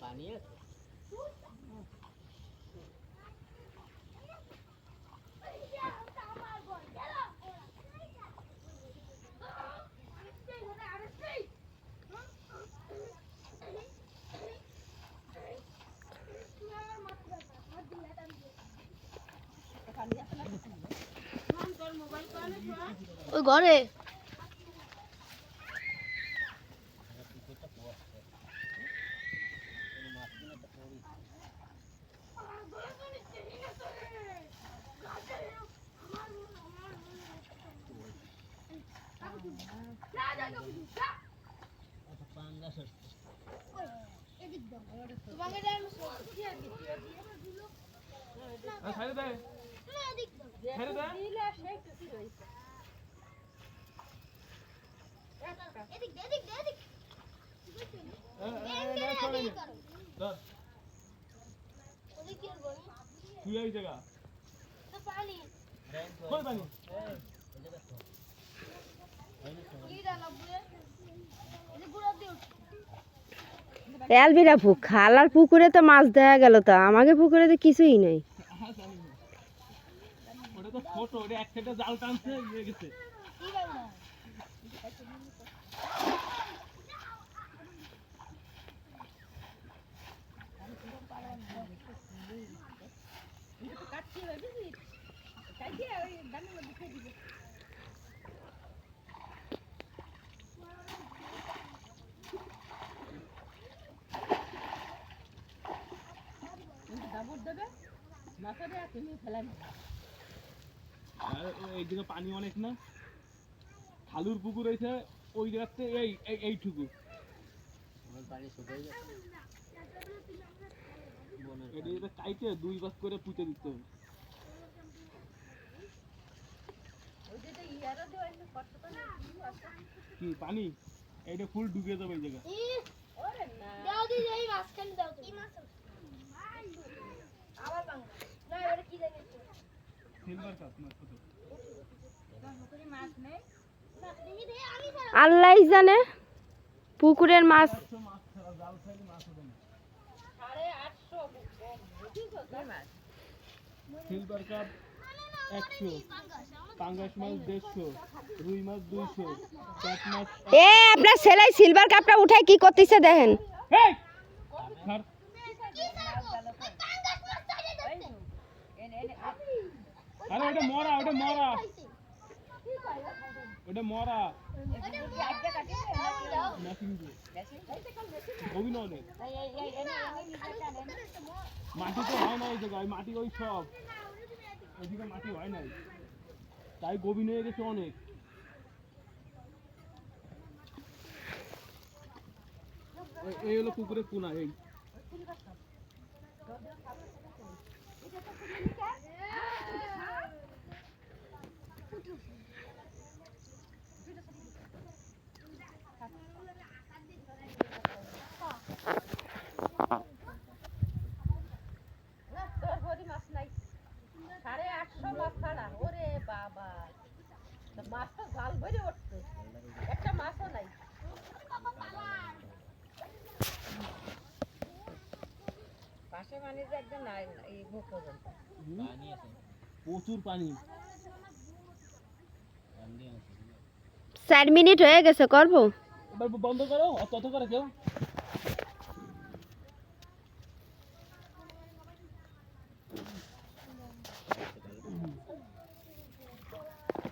पानी है ওই ঘরে এলবিরা খালার পুকুরে তো মাছ দেখা গেল, তা আমাকে পুকুরে তো কিছুই নাই। এইদিকে পানি অনেক না, খালুর পুকুর হয়েছে ওই জায়গাতে এইটুকু চাইতে 2 বাস করে পুঁতে দিতে হবে। কি পানি এইটা ফুল ডুবে যাবে এই জায়গা। আল্লাহ জানে পুকুরের মাছ। সিলভার কাপ 100, পাঙ্গাস মাছ 150, রুই মাছ 200, ক্যাট মাছ। আপনার ছেলে সিলভার কাপটা উঠায় কি করতেছে দেখেন। আরে ওটা মরা, ওটা মরা, ওটা মরা অভিনয়। মাটি তো হয় না এই জায়গায়, মাটি ওই সব ওইদিকে মাটি হয় নাই, তাই গভীর হয়ে গেছে অনেক। এই হলো পুকুরের কোনা। এই প্রচুর পানি। 4 মিনিট হয়ে গেছে, করবো বন্ধ করো, তত করে কেউ